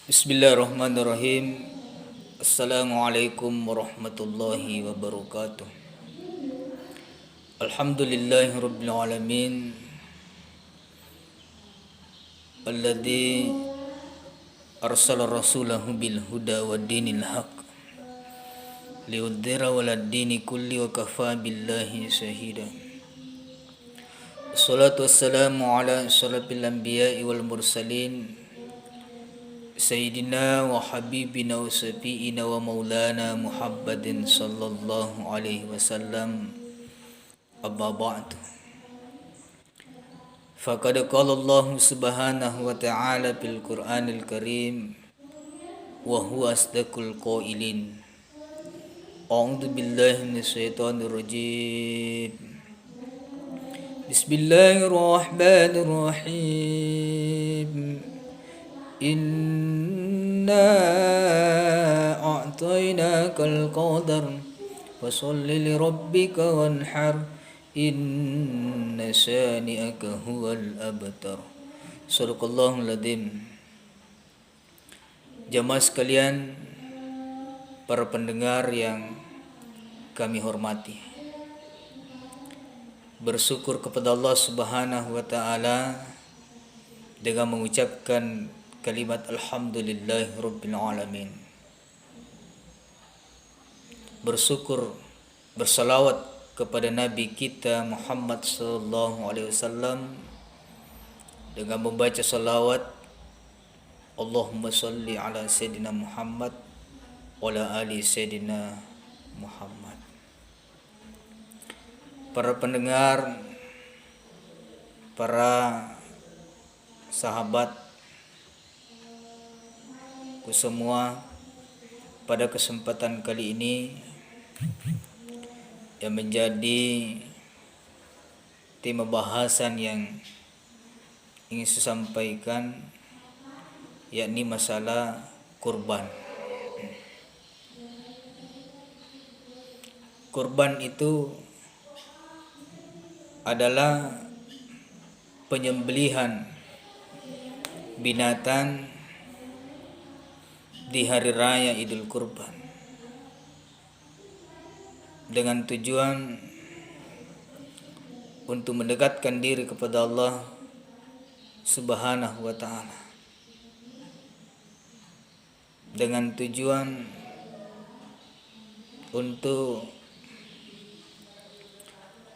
Bismillahirrahmanirrahim. Assalamualaikum warahmatullahi wabarakatuh. Alhamdulillahirabbil alamin. Alladzi arsala rasulahu bil huda wa dinil haq liyudhhira 'alad dini kulli wa kafa billahi shahida. Wassalatu wassalamu ala asyrafil anbiya'i wal mursalin Sayyidina wa habibina wa syafi'ina wa maulana Muhammadin sallallahu alaihi wasallam. Amma ba'du. Faqad qala Allah subhanahu wa ta'ala fil Qur'anil Karim wa huwa asdaqul qailin. A'udzu billahi minasyaitonir rajim. Bismillahirrahmanirrahim. Inna a'tainakal qadar fasalli li rabbika wanhar inna syani'aka huwal abtar. Shadaqallahul adzim. Jamaah sekalian, para pendengar yang kami hormati, bersyukur kepada Allah Subhanahu wa taala dengan mengucapkan kalimat alhamdulillahirabbil alamin. Bersyukur, bersalawat kepada Nabi kita Muhammad sallallahu alaihi wasallam dengan membaca salawat Allahumma salli ala sayyidina Muhammad wa ala ali sayyidina Muhammad. Para pendengar, para sahabat ku semua, pada kesempatan kali ini yang menjadi tema bahasan yang ingin saya sampaikan, yakni masalah kurban. Kurban itu adalah penyembelihan binatang di hari raya Idul Kurban dengan tujuan untuk mendekatkan diri kepada Allah Subhanahu wa taala, dengan tujuan untuk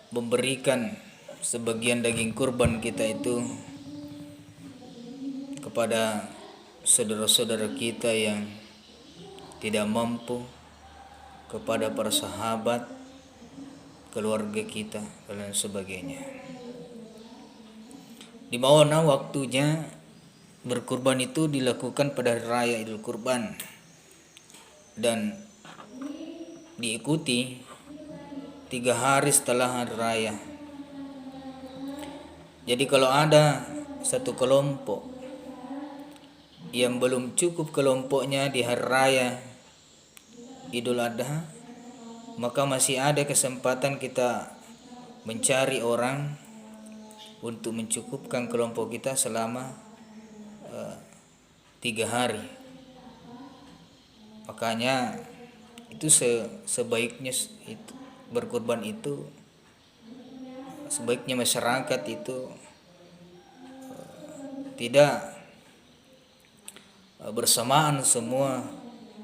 memberikan sebagian daging kurban kita itu kepada saudara-saudara kita yang tidak mampu, kepada para sahabat, keluarga kita, dan sebagainya. Di mana waktunya berkurban itu dilakukan pada hari raya Idul Kurban dan diikuti 3 hari setelah hari raya. Jadi kalau ada satu kelompok yang belum cukup kelompoknya di hari raya Idul Adha, maka masih ada kesempatan kita mencari orang untuk mencukupkan kelompok kita selama 3 hari. Makanya itu sebaiknya itu berkurban itu, sebaiknya masyarakat itu tidak bersamaan semua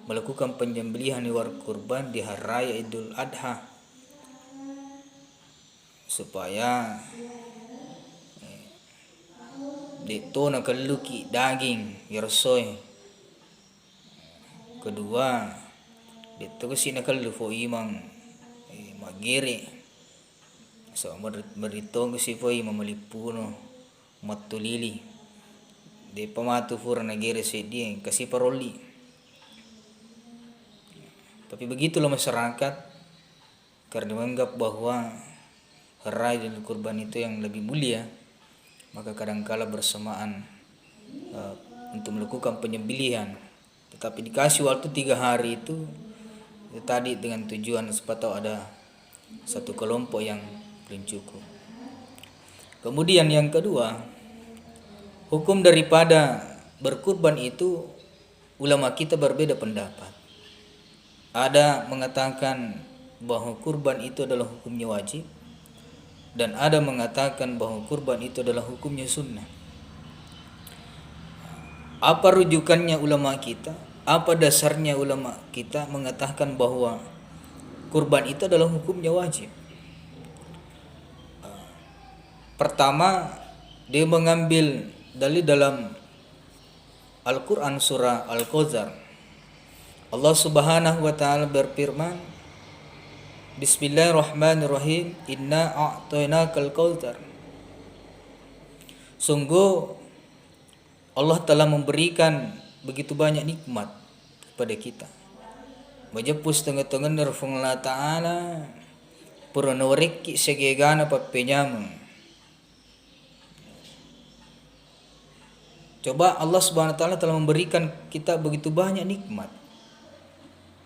melakukan penyembelihan hewan kurban di hari raya Idul Adha, supaya dito nakaluki daging yarsoy. Kedua, dito kasi nakalufo imang magiri, so berito kasi po mamalipuno matulili di pamatu fura nagiri sedi kasi paroli. Tapi begitulah masyarakat, karena menganggap bahwa hari raya Idul Kurban itu yang lebih mulia, maka kadangkala bersamaan untuk melakukan penyembelihan. Tetapi dikasih waktu 3 hari itu tadi dengan tujuan supaya tahu ada satu kelompok yang belum cukup. Kemudian yang kedua, hukum daripada berkurban itu ulama kita berbeda pendapat. Ada mengatakan bahwa kurban itu adalah hukumnya wajib, dan ada mengatakan bahwa kurban itu adalah hukumnya sunnah. Apa rujukannya ulama kita? Apa dasarnya ulama kita mengatakan bahwa kurban itu adalah hukumnya wajib? Pertama, dia mengambil dalil dalam Al-Quran surah Al-Kautsar. Allah Subhanahu wa taala berfirman, Bismillahirrahmanirrahim, Inna a'tainakal kautsar. Sungguh Allah telah memberikan begitu banyak nikmat kepada kita. Majapus tengah-tengah nerfung Allah Ta'ala puranorik segegana papenyamang. Coba Allah Subhanahu wa taala telah memberikan kita begitu banyak nikmat.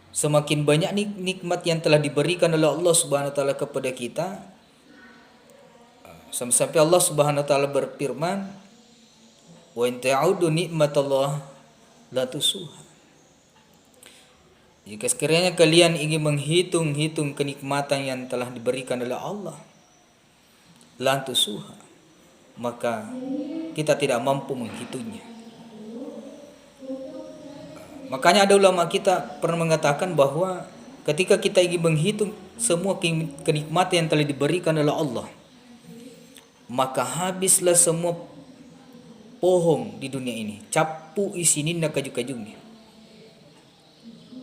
Semakin banyak nikmat yang telah diberikan oleh Allah Subhanahu wa taala kepada kita, sampai Allah Subhanahu wa taala berfirman, wa in ta'udu nikmatallah la tusuha. Jika sekiranya kalian ingin menghitung-hitung kenikmatan yang telah diberikan oleh Allah, la tusuha, maka kita tidak mampu menghitungnya. Makanya ada ulama kita pernah mengatakan bahwa ketika kita ingin menghitung semua kenikmatan yang telah diberikan oleh Allah, maka habislah semua pohon di dunia ini, capu isinin na kaju-kajungnya,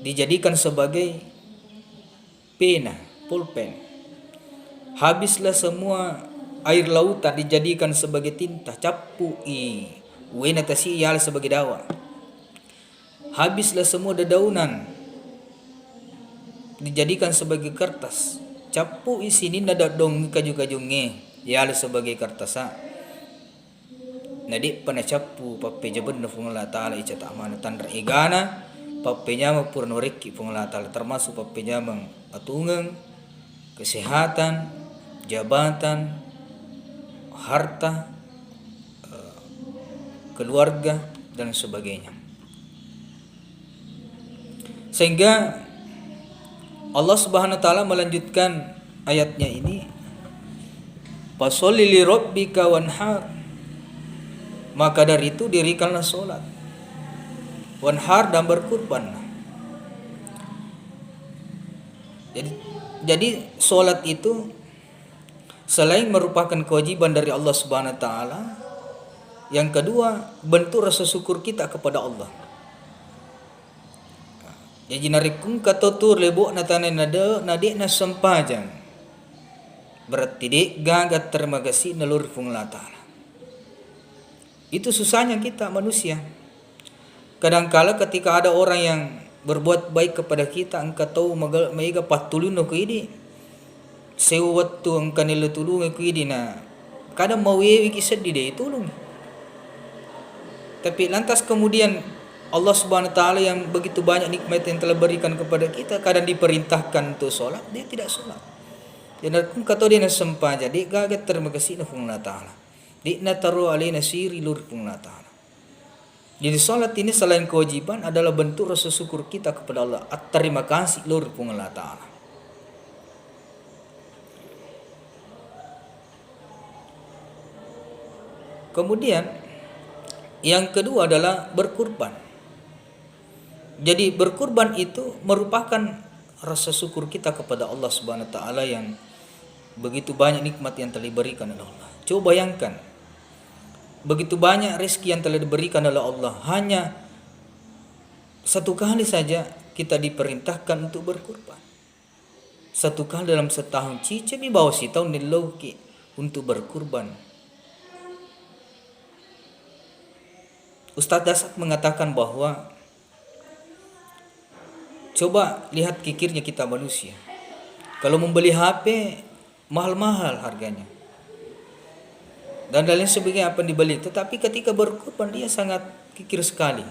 dijadikan sebagai pena, pulpen. Habislah semua air lautan, dijadikan sebagai tinta, capu wena tasi yal sebagai dawa. Habislah semua dedaunan, dijadikan sebagai kertas, capu isinin na dong kaju-kajungnya yal sebagai kertasa. Nadi panacapu pape jaban na fung Allah Ta'ala icat amana tanra igana papenya mapurnoriki fung Allah Ta'ala, termasuk papenya mang atungang, kesehatan, jabatan, harta, keluarga dan sebagainya. Sehingga Allah Subhanahu wa taala melanjutkan ayatnya ini, fasholli li rabbika wanhar, maka dari itu dirikanlah salat, wanhar, dan berkurbanlah. Jadi salat itu selain merupakan kewajiban dari Allah Subhanahu wa taala, yang kedua bentuk rasa syukur kita kepada Allah. Jadi narikung katotur lebo natane nada nadik na sempajang, berarti dek gagat terima kasih nalur fung Allah Ta'ala. Itu susahnya kita manusia. Kadangkala ketika ada orang yang berbuat baik kepada kita, engkau tahu maiga patulun ko idi sewat tu engkau nila tulung ko idi na kadang mau kisah di dia tulung. Tapi lantas kemudian Allah Subhanahu wa taala yang begitu banyak nikmat yang telah berikan kepada kita, kadang diperintahkan untuk sholat, dia tidak sholat. Dan kata dia sempah jadi gagat terima kasih na fung Allah Ta'ala. Di nataru alaina siri lur fung Allah Ta'ala. Jadi sholat ini selain kewajiban adalah bentuk rasa syukur kita kepada Allah. Terima kasih lur fung Allah Ta'ala. Kemudian yang kedua adalah berkurban. Jadi berkurban itu merupakan rasa syukur kita kepada Allah Subhanahu wa taala yang begitu banyak nikmat yang telah diberikan oleh Allah. Coba bayangkan, begitu banyak rezeki yang telah diberikan oleh Allah, hanya satu kali saja kita diperintahkan untuk berkurban. Satu kali dalam setahun, cice mi bawa si tahun niloki untuk berkurban. Ustaz Dasat mengatakan bahwa coba lihat kikirnya kita manusia. Kalau membeli HP mahal-mahal harganya dan lain sebagainya apa dibeli, tetapi ketika berkurban dia sangat kikir sekali.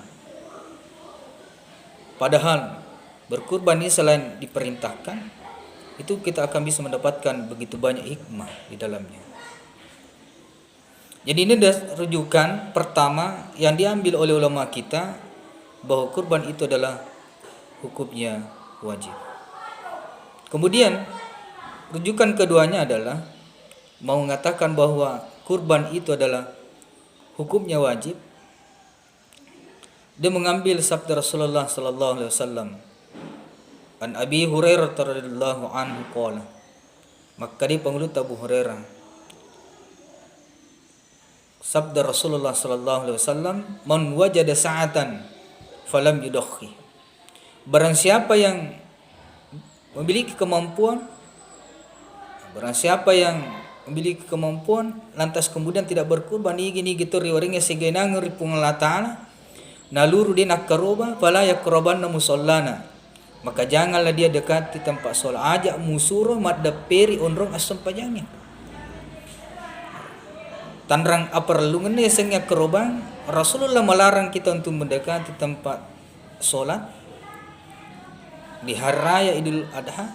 Padahal berkurban ini selain diperintahkan, itu kita akan bisa mendapatkan begitu banyak hikmah di dalamnya. Jadi ini adalah rujukan pertama yang diambil oleh ulama kita bahwa kurban itu adalah hukumnya wajib. Kemudian rujukan keduanya adalah mau mengatakan bahwa kurban itu adalah hukumnya wajib. Dia mengambil sabda Rasulullah sallallahu alaihi wasallam, an Abi Hurairah radhiyallahu anhu qala, maka di pengelut Abu Hurairah, sabda Rasulullah sallallahu alaihi wasallam, man wajada sa'atan falam yudakhi. Barang siapa yang memiliki kemampuan, lantas kemudian tidak berkurban, gini gitu riwaringnya segenang ripung Allah Ta'ala, naluru dia nak karoba fala yakrobanna musallana, maka janganlah dia dekati tempat solat. Ajak musuro madda peri onrong asam pajangnya. Tanrang aparlungan ni sengnya kerobang. Rasulullah melarang kita untuk mendekati tempat solat di hari raya Idul Adha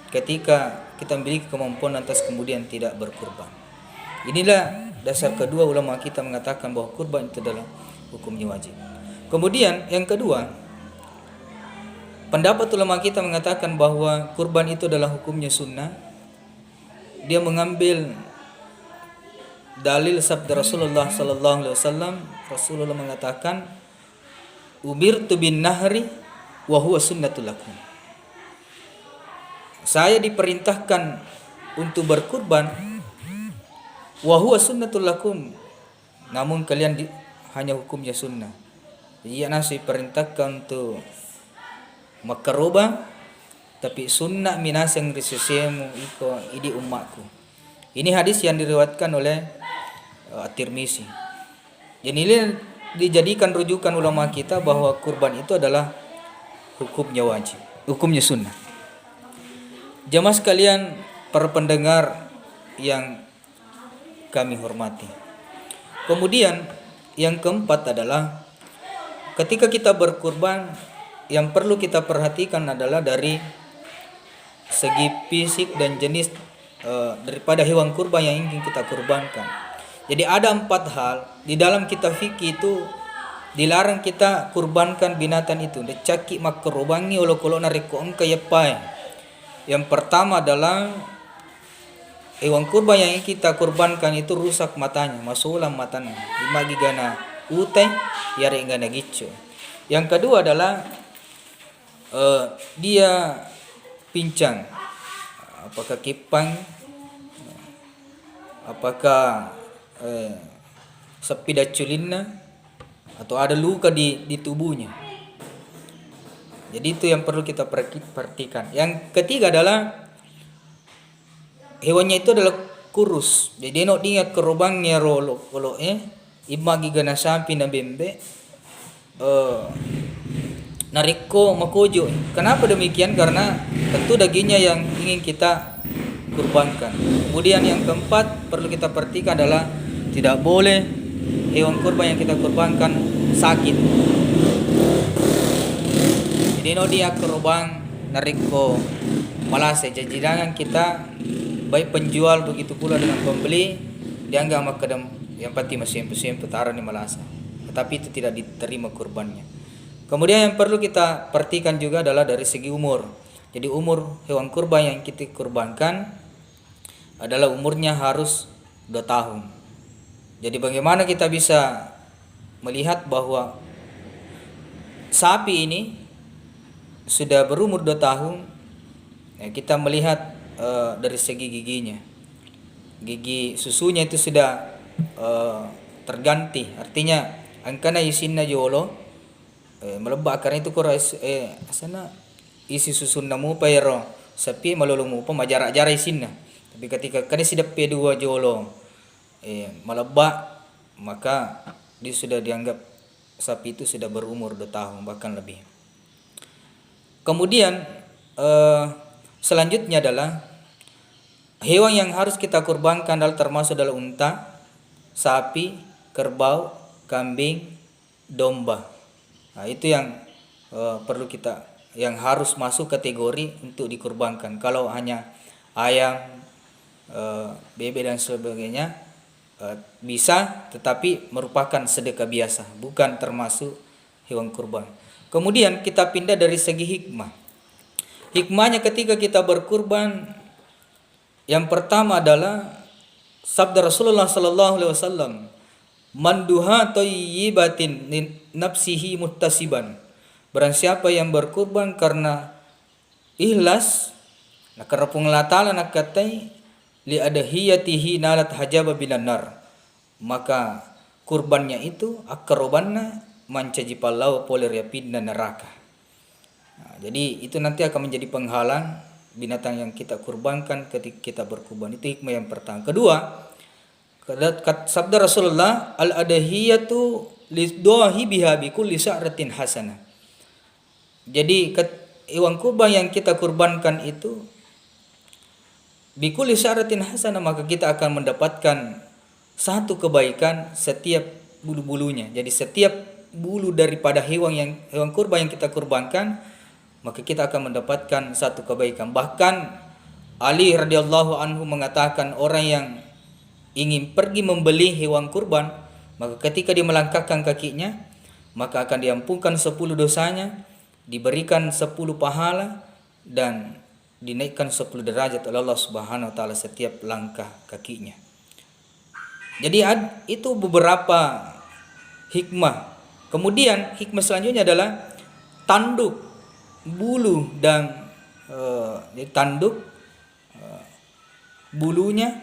ketika kita memiliki kemampuan lantas kemudian tidak berkurban. Inilah dasar kedua ulama kita mengatakan bahwa kurban itu adalah hukumnya wajib. Kemudian yang kedua, pendapat ulama kita mengatakan bahwa kurban itu adalah hukumnya sunnah. Dia mengambil dalil sabda Rasulullah sallallahu alaihi wasallam. Rasulullah mengatakan, "Umirtu bin nahri wa huwa sunnatul lakum." Saya diperintahkan untuk berkurban, wa huwa sunnatul lakum, namun kalian hanya hukumnya sunnah. Ia nasi perintahkan untuk makaroba, tapi sunnah minas yang risesemu iko idi umatku. Ini hadis yang diriwayatkan oleh At-Tirmizi. Jadi ini dijadikan rujukan ulama kita bahwa kurban itu adalah hukumnya wajib, hukumnya sunnah. Jamaah sekalian, para pendengar yang kami hormati. Kemudian yang keempat adalah ketika kita berkurban, yang perlu kita perhatikan adalah dari segi fisik dan jenis daripada hewan kurban yang ingin kita kurbankan. Jadi ada 4 hal di dalam kitab fikih itu dilarang kita kurbankan binatang itu. Decaki makrubangi olo kolo nariko engka yepai. Yang pertama adalah hewan kurban yang ingin kita kurbankan itu rusak matanya, masulam matanya, dimagi gana utai, yare gana gicu. Yang kedua adalah dia pincang, apakah kipang, apakah sepida culinna, atau ada luka di tubuhnya. Jadi itu yang perlu kita perhatikan. Yang ketiga adalah hewannya itu adalah kurus. Jadi nok dingat kerobangnya rolo imagi gana sampi na bembe nariko makojo. Kenapa demikian? Karena tentu dagingnya yang ingin kita kurbankan. Kemudian yang keempat perlu kita perhatikan adalah tidak boleh hewan kurban yang kita kurbankan sakit. Jadi no dia kerobang nariko malase. Jadi jangan kita baik penjual begitu pula dengan pembeli dianggap makadam yang pati mesin putaran di malasa. Tetapi itu tidak diterima kurbannya. Kemudian yang perlu kita perhatikan juga adalah dari segi umur. Jadi umur hewan kurban yang kita kurbankan adalah umurnya harus 2 tahun. Jadi bagaimana kita bisa melihat bahwa sapi ini sudah berumur 2 tahun? Ya, kita melihat dari segi giginya. Gigi susunya itu sudah terganti. Artinya angkana isinna jolo melebak, karena itu kora asana isi susun namu pero sapi malulumu pa majarak-jarak isinna. Tapi ketika kani sidap P2 jolo melebak, maka dia sudah dianggap sapi itu sudah berumur 2 tahun bahkan lebih. Kemudian selanjutnya adalah hewan yang harus kita kurbankan adalah termasuk adalah unta, sapi, kerbau, kambing, domba. Nah, itu yang perlu kita, yang harus masuk kategori untuk dikurbankan. Kalau hanya ayam, bebek dan sebagainya bisa, tetapi merupakan sedekah biasa, bukan termasuk hewan kurban. Kemudian kita pindah dari segi hikmah. Hikmahnya ketika kita berkurban, yang pertama adalah sabda Rasulullah sallallahu alaihi wasallam, "Manduha thayyibatin nafsihi muttasiban." Barang siapa yang berkurban karena ikhlas, karena penglatalan nakatai li adhiyatihi nalat hajaba bilan nar. Maka kurbannya itu akarobanna mancaji palau poler yapin dan neraka. Nah, jadi itu nanti akan menjadi penghalang binatang yang kita kurbankan ketika kita berkurban. Itu hikmah yang pertama. Kedua, sabda Rasulullah, al-adhiyatu lidhahi biha bi kulli sa'ratin hasanah. Jadi hewan kurban yang kita kurbankan itu bi kulli sa'ratin hasanah, maka kita akan mendapatkan satu kebaikan setiap bulu-bulunya. Jadi setiap bulu daripada hewan kurban yang kita kurbankan, maka kita akan mendapatkan satu kebaikan. Bahkan Ali radhiyallahu anhu mengatakan, orang yang ingin pergi membeli hewan kurban, maka ketika dia melangkahkan kakinya, maka akan diampunkan 10 dosanya, diberikan 10 pahala, dan dinaikkan 10 derajat oleh Allah Subhanahu wa taala setiap langkah kakinya. Jadi itu beberapa hikmah. Kemudian hikmah selanjutnya adalah tanduk, bulu dan tanduk, bulunya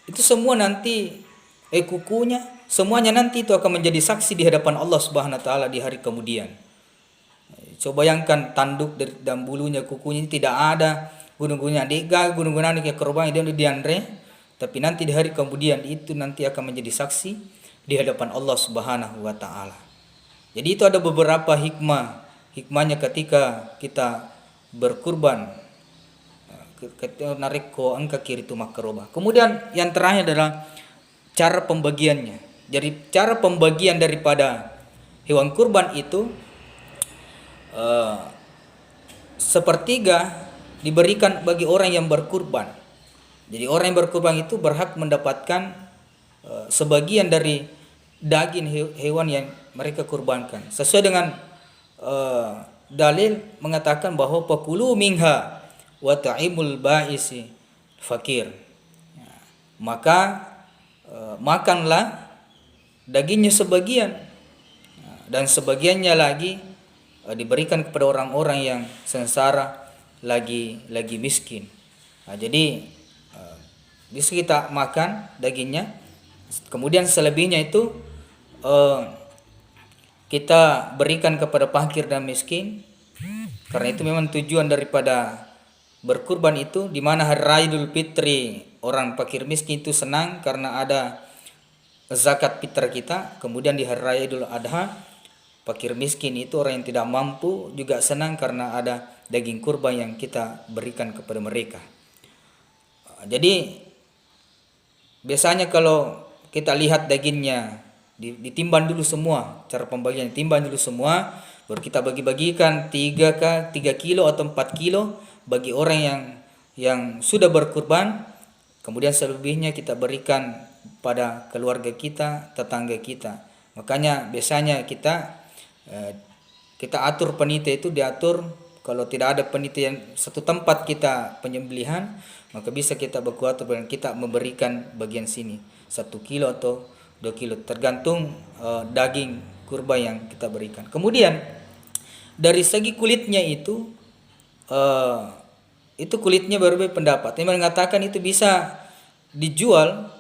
itu semua nanti kukunya semuanya nanti itu akan menjadi saksi di hadapan Allah Subhanahu wa taala di hari kemudian. Coba bayangkan tanduk dan bulunya, kukunya tidak ada, gunung-gunungnya dega, gunung-gunungnya korban itu diandre, tapi nanti di hari kemudian itu nanti akan menjadi saksi di hadapan Allah Subhanahu wa taala. Jadi itu ada beberapa hikmahnya ketika kita berkurban. Ketika narik ko angka kiri itu makroba. Kemudian yang terakhir adalah cara pembagiannya. Jadi cara pembagian daripada hewan kurban itu sepertiga diberikan bagi orang yang berkurban. Jadi orang yang berkurban itu berhak mendapatkan sebagian dari daging hewan yang mereka kurbankan. Sesuai dengan dalil mengatakan bahwa pakulu minha wa ta'imul ba'isi fakir. Maka makanlah dagingnya sebagian, dan sebagiannya lagi diberikan kepada orang-orang yang sengsara, lagi miskin. Nah, jadi bisa kita makan dagingnya, kemudian selebihnya itu kita berikan kepada fakir dan miskin. Karena itu memang tujuan daripada berkurban itu, di mana hari raya Idul Fitri orang fakir miskin itu senang karena ada zakat fitrah kita. Kemudian di hari raya Idul Adha, fakir miskin itu orang yang tidak mampu juga senang karena ada daging kurban yang kita berikan kepada mereka. Jadi biasanya kalau kita lihat dagingnya ditimbang dulu semua, cara pembagian timbang dulu semua, baru kita bagi-bagikan 3 kilo atau 4 kilo bagi orang yang sudah berkurban. Kemudian selebihnya kita berikan pada keluarga kita, tetangga kita. Makanya biasanya kita atur panitia itu diatur, kalau tidak ada panitia yang satu tempat kita penyembelihan, maka bisa kita berkuatir dan kita memberikan bagian sini 1 kilo atau 2 kilo tergantung daging kurban yang kita berikan. Kemudian dari segi kulitnya itu kulitnya berbeda pendapat. Yang mengatakan itu bisa dijual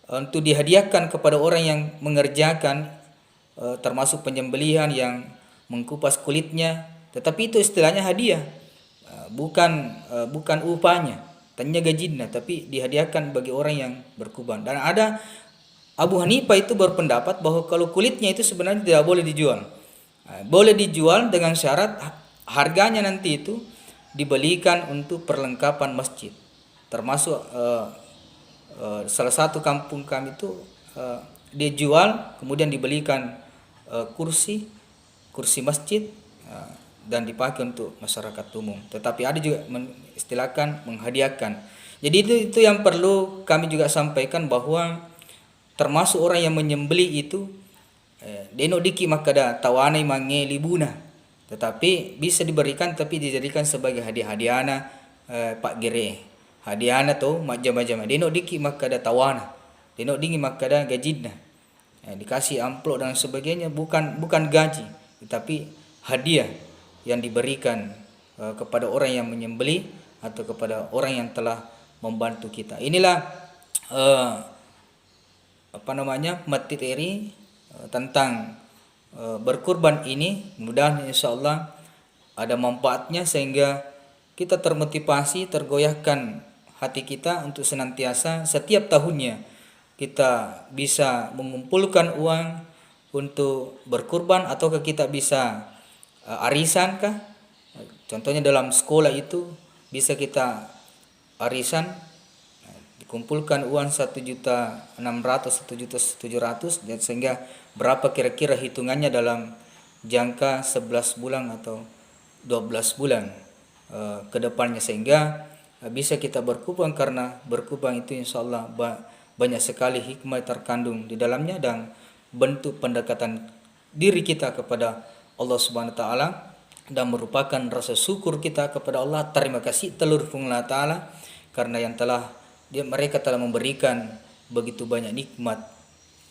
untuk dihadiahkan kepada orang yang mengerjakan, termasuk penyembelihan yang mengkupas kulitnya. Tetapi itu istilahnya hadiah, bukan upahnya, tanya gajinya, tapi dihadiahkan bagi orang yang berkurban. Dan ada Abu Hanifah itu berpendapat bahwa kalau kulitnya itu sebenarnya tidak boleh dijual. Boleh dijual dengan syarat harganya nanti itu dibelikan untuk perlengkapan masjid. Termasuk salah satu kampung kami itu dia jual, kemudian dibelikan kursi masjid dan dipakai untuk masyarakat umum. Tetapi ada juga istilahkan menghadiahkan. Jadi itu yang perlu kami juga sampaikan, bahwa termasuk orang yang menyembelih itu Deno diki makada tawanai mange libuna, tetapi bisa diberikan tapi dijadikan sebagai hadiah-hadiahna pak gere. Hadiahna tuh macam-macam. Deno diki makada tawana, deno dingi makada gajidna. Dikasih amplop dan sebagainya, bukan gaji, tetapi hadiah yang diberikan kepada orang yang menyembeli atau kepada orang yang telah membantu kita. Inilah materi tentang berkurban ini. Mudah-mudahan insyaallah ada manfaatnya sehingga kita termotivasi, tergoyahkan hati kita untuk senantiasa setiap tahunnya kita bisa mengumpulkan uang untuk berkurban, ataukah kita bisa arisan kah? Contohnya dalam sekolah itu bisa kita arisan, dikumpulkan uang 1.600.000, 1.700.000, dan sehingga berapa kira-kira hitungannya dalam jangka 11 bulan atau 12 bulan ke depannya, sehingga bisa kita berkurban. Karena berkurban itu insyaallah banyak sekali hikmah terkandung di dalamnya dan bentuk pendekatan diri kita kepada Allah Subhanahu wa taala, dan merupakan rasa syukur kita kepada Allah. Terima kasih telur Allah taala karena mereka telah memberikan begitu banyak nikmat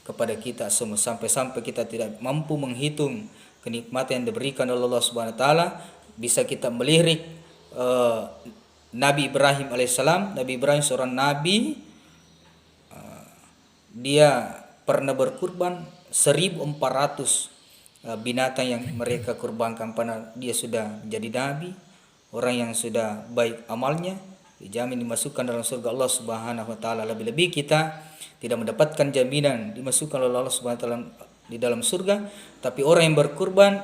kepada kita semua, sampai-sampai kita tidak mampu menghitung kenikmatan yang diberikan oleh Allah Subhanahu wa taala. Bisa kita melirik Nabi Ibrahim alaihissalam. Nabi Ibrahim seorang nabi, dia pernah berkurban 1.400 binatang yang mereka kurbankan karena dia sudah menjadi nabi, orang yang sudah baik amalnya, dijamin dimasukkan dalam surga Allah Subhanahu wa taala. Lebih-lebih kita tidak mendapatkan jaminan dimasukkan oleh Allah Subhanahu wa taala di dalam surga, tapi orang yang berkurban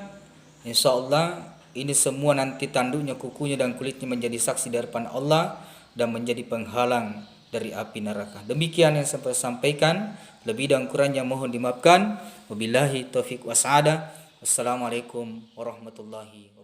insyaallah ini semua nanti tanduknya, kukunya dan kulitnya menjadi saksi di hadapan Allah dan menjadi penghalang dari api neraka. Demikian yang saya sampaikan, lebih dan kurangnya mohon dimaafkan. Wabillahi taufiq wasada. Wassalamualaikum warahmatullahi wabarakatuh.